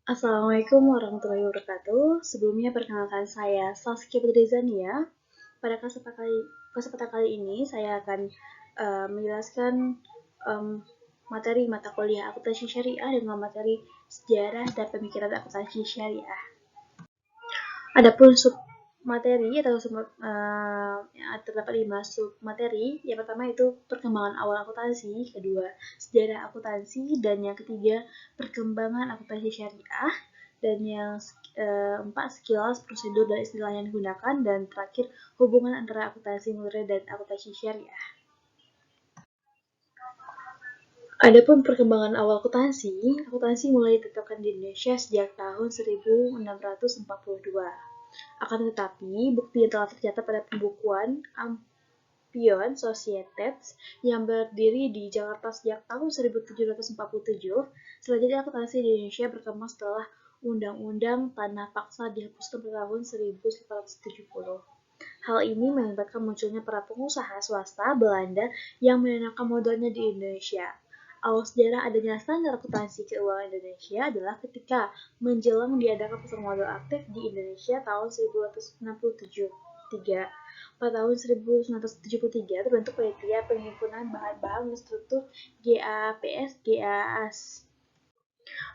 Assalamualaikum warahmatullahi wabarakatuh. Sebelumnya perkenalkan saya Saskia Putri Zania. Pada kesempatan kali ini saya akan menjelaskan um, materi mata kuliah akuntansi syariah dengan materi sejarah dan pemikiran akuntansi syariah. Adapun sub materi atau yang terdapat 5 sub materi. Yang pertama itu perkembangan awal akuntansi, kedua sejarah akuntansi, dan yang ketiga perkembangan akuntansi syariah, dan yang empat sekilas prosedur dan istilah yang digunakan, dan terakhir hubungan antara akuntansi modern dan akuntansi syariah. Adapun perkembangan awal akuntansi mulai ditetapkan di Indonesia sejak tahun 1642. Akan tetapi, bukti yang telah tercatat pada pembukuan Ampion Societats yang berdiri di Jakarta sejak tahun 1747, selanjutnya akuntansi di Indonesia berkembang setelah Undang-Undang Tanah Paksa dihapuskan pada tahun 1870. Hal ini mengakibatkan munculnya para pengusaha swasta Belanda yang menanamkan modalnya di Indonesia. Awal sejarah adanya standar akuntansi keuangan Indonesia adalah ketika menjelang diadakan pasar modal aktif di Indonesia tahun 1863. Pada tahun 1973 terbentuk panitia penghimpunan bahan-bahan struktur GAPS.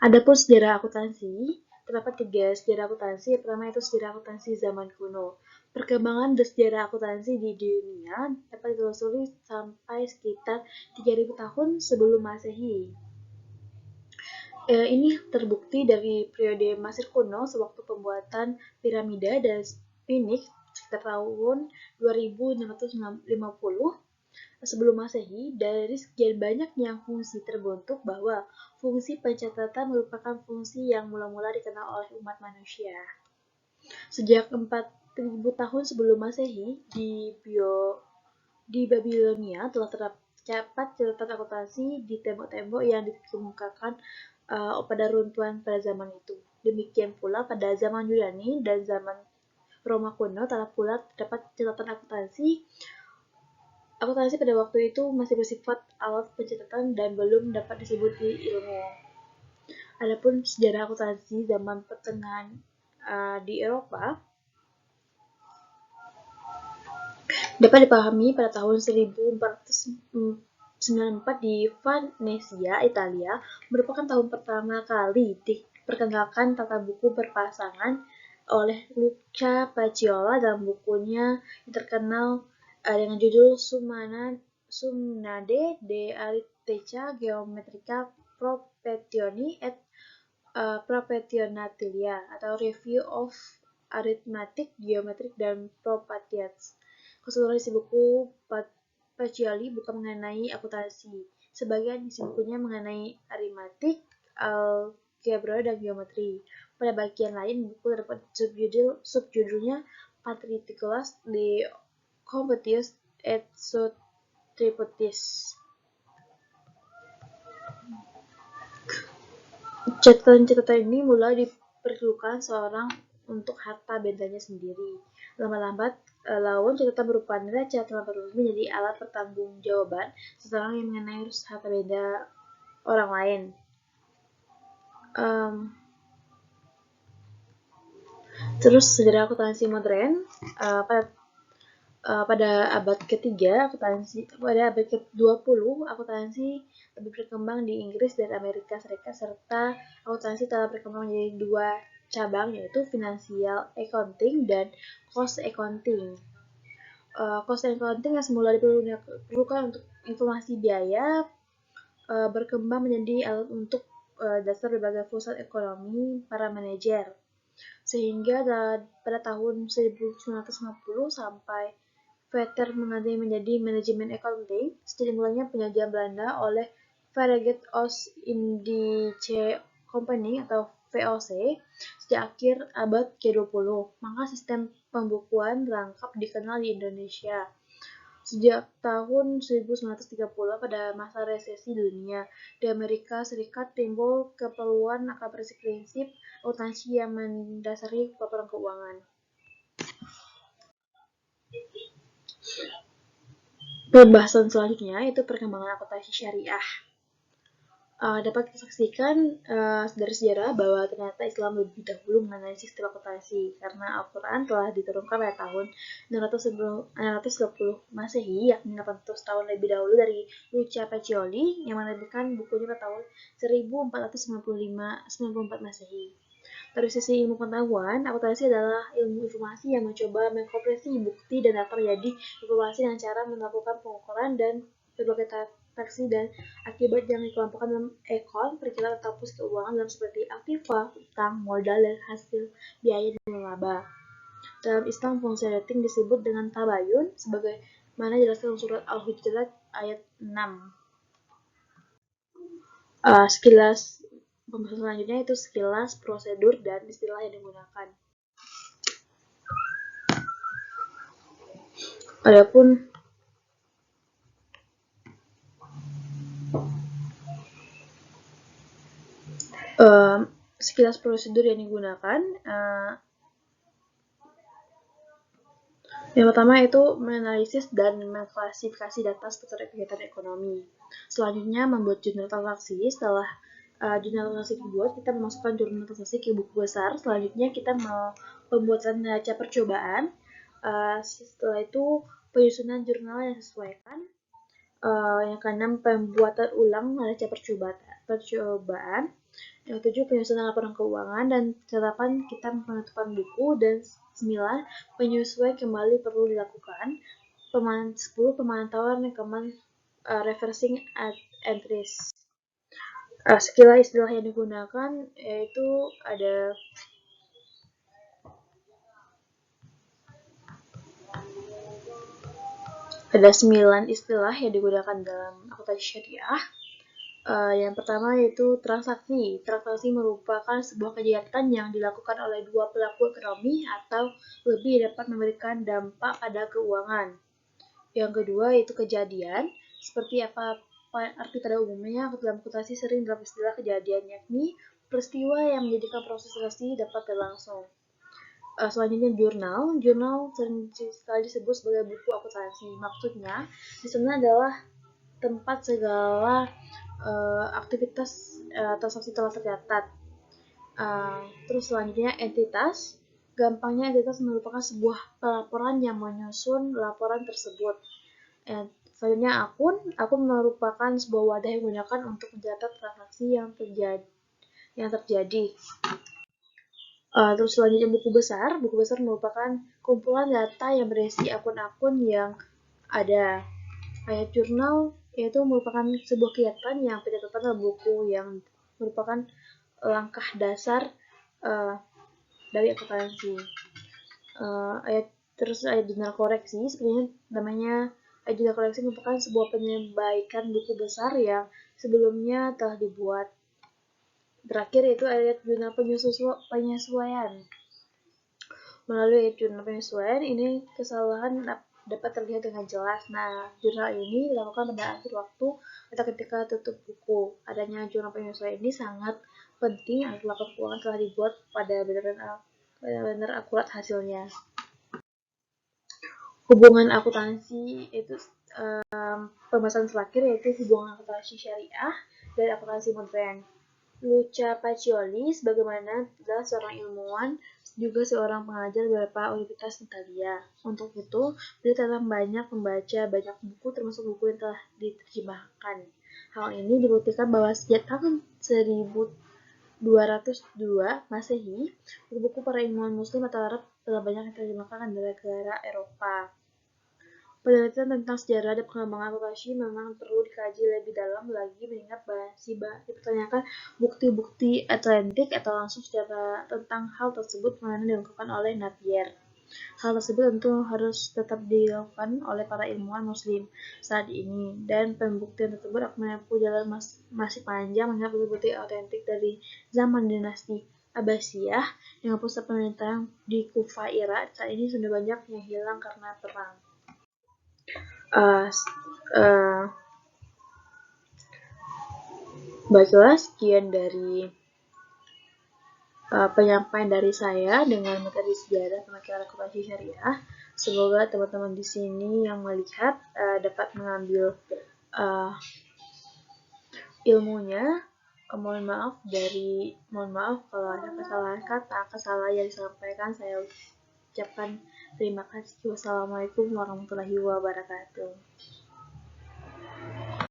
Adapun sejarah akuntansi, terdapat 3 sejarah akuntansi. Yang pertama itu sejarah akuntansi zaman kuno. Perkembangan sejarah akuntansi di dunia dapat ditelusuri sampai sekitar 3000 tahun sebelum Masehi. Ini terbukti dari periode Mesir kuno sewaktu pembuatan piramida dan Sphinx sekitar tahun 2650 sebelum Masehi. Dari sekian banyaknya fungsi terbentuk bahwa fungsi pencatatan merupakan fungsi yang mula-mula dikenal oleh umat manusia. Sejak 4000 tahun sebelum Masehi, di Babilonia telah terdapat catatan akuntansi di tembok-tembok yang dikemukakan pada runtuhan pada zaman itu. Demikian pula pada zaman Yunani dan zaman Roma kuno telah pula terdapat catatan akuntansi. Akuntansi pada waktu itu masih bersifat alat pencatatan dan belum dapat disebut ilmu. Adapun sejarah akuntansi zaman pertengahan di Eropa dapat dipahami pada tahun 1494 di Venesia, Italia, merupakan tahun pertama kali diperkenalkan tata buku berpasangan oleh Luca Paciolo dalam bukunya yang terkenal dengan judul Sumnade de Aritmetica Geometrica Professioni et Professionatilia atau Review of Arithmetic, Geometric, dan Properties. Keseluruhan isi buku Pacioli bukan mengenai akuntansi. Sebagian isi bukunya mengenai aritmatik, algebra, dan geometri. Pada bagian lain buku terdapat subjudulnya Patricius de Computius et Subtributis. Catatan-catatan ini mulai diperlukan seorang untuk harta bendanya sendiri. Lambat laun catatan berupa neraca telah berubah menjadi alat pertanggungjawaban seseorang yang mengenai harta benda orang lain. Terus sejarah akuntansi modern pada abad ketiga, pada abad ke-20 akuntansi lebih berkembang di Inggris dan Amerika Serikat, serta akuntansi telah berkembang menjadi 2 cabang, yaitu financial accounting dan cost accounting. Cost accounting yang semula diperlukan untuk informasi biaya berkembang menjadi alat untuk dasar berbagai pusat ekonomi para manajer, sehingga pada tahun 1950 sampai Vetter mengganti menjadi manajemen accounting. Sejak mulanya penjajahan Belanda oleh Verenigde Oost-Indische Compagnie atau VOC sejak akhir abad ke-20, maka sistem pembukuan rangkap dikenal di Indonesia. Sejak tahun 1930 pada masa resesi dunia, di Amerika Serikat timbul keperluan akan prinsip akuntansi yang mendasari laporan keuangan. Pembahasan selanjutnya yaitu perkembangan akuntansi syariah. dapat kita saksikan dari sejarah bahwa ternyata Islam lebih dahulu mengenai sistem akuntansi karena Al-Quran telah diturunkan pada tahun 620 Masehi, yakni 800 tahun lebih dahulu dari Lucia Pacioli yang menerbitkan bukunya pada tahun 1494 Masehi. Dari sisi ilmu pengetahuan, akuntansi adalah ilmu informasi yang mencoba mengkompresi bukti dan data menjadi informasi dengan cara melakukan pengukuran dan berbagai taksi dan akibat yang dikelompokkan dalam ekon perkiraan atau pus keuangan dalam seperti aktiva, utang, modal, dan hasil biaya dan laba. Dalam Islam, fungsi rating disebut dengan tabayun sebagaimana dijelaskan surat Al-Hujurat ayat 6. Sekilas pembahasan selanjutnya itu sekilas prosedur dan istilah yang digunakan. Adapun sekilas prosedur yang digunakan, yang pertama itu menganalisis dan mengklasifikasi data seputar kegiatan ekonomi. Selanjutnya membuat jurnal transaksi. Setelah jurnal transaksi dibuat, kita memasukkan jurnal transaksi ke buku besar. Selanjutnya kita pembuatan neraca percobaan. Setelah itu penyusunan jurnal yang disesuaikan. Yang keenam pembuatan ulang neraca percobaan. Yang ketujuh penyusunan laporan keuangan dan catatan kita penutupan buku. Dan 9 penyesuaian kembali perlu dilakukan. 10 pemantauan rekaman reversing entries. Sekilas istilah yang digunakan yaitu ada 9 istilah yang digunakan dalam akuntansi syariah. Yang pertama yaitu transaksi. Transaksi merupakan sebuah kegiatan yang dilakukan oleh dua pelaku ekonomi atau lebih dapat memberikan dampak pada keuangan. Yang kedua yaitu kejadian. Seperti apa arti pada umumnya dalam akuntansi sering dalam istilah kejadian, yakni peristiwa yang menjadikan proses transaksi dapat berlangsung. Selanjutnya jurnal. Jurnal sering sekali disebut sebagai buku akuntansi. Maksudnya di sana adalah tempat segala aktivitas transaksi telah tercatat. Terus selanjutnya entitas. Gampangnya entitas merupakan sebuah pelaporan yang menyusun laporan tersebut. Selanjutnya akun. Akun merupakan sebuah wadah yang digunakan untuk mencatat transaksi yang terjadi. Terus selanjutnya buku besar. Buku besar merupakan kumpulan data yang berisi akun-akun yang ada. Ayat jurnal yaitu merupakan sebuah kegiatan yang tercatat dalam buku yang merupakan langkah dasar dari akuntansi. Terus ayat jurnal koreksi, sebenarnya namanya ayat jurnal koreksi merupakan sebuah perbaikan buku besar yang sebelumnya telah dibuat. Terakhir yaitu ayat jurnal penyesuaian. Melalui ayat jurnal penyesuaian ini kesalahan dapat terlihat dengan jelas. Nah, jurnal ini dilakukan pada akhir waktu atau ketika tutup buku. Adanya jurnal penyesuaian ini sangat penting agar laporan keuangan telah dibuat pada benar-benar akurat hasilnya. Hubungan akuntansi itu pembahasan terakhir yaitu hubungan akuntansi syariah dan akuntansi modern. Lucia Pacioli sebagaimana adalah seorang ilmuwan, juga seorang pengajar beberapa universitas Italia. Untuk itu, beliau telah banyak membaca banyak buku termasuk buku yang telah diterjemahkan. Hal ini dibuktikan bahwa sejak tahun 1202 Masehi, buku-buku para ilmuwan muslim atau Arab telah banyak diterjemahkan dari negara Eropa. Penelitian tentang sejarah dan pengembangan akuntansi memang perlu dikaji lebih dalam lagi mengingat masih dipertanyakan bukti-bukti autentik atau langsung secara tentang hal tersebut mana dilakukan oleh Napier. Hal tersebut tentu harus tetap dilakukan oleh para ilmuwan muslim saat ini, dan pembuktian tersebut akan menempuh jalan masih panjang mengingat bukti-bukti autentik dari zaman dinasti Abbasiyah dengan pusat pemerintahan di Kufah, Irak saat ini sudah banyak yang hilang karena perang. Baiklah, sekian dari penyampaian dari saya dengan materi sejarah pemikiran akuntansi syariah. Semoga teman-teman di sini yang melihat dapat mengambil ilmunya mohon maaf kalau ada kesalahan kata, kesalahan yang disampaikan. Saya ucapkan terima kasih. Wassalamualaikum warahmatullahi wabarakatuh.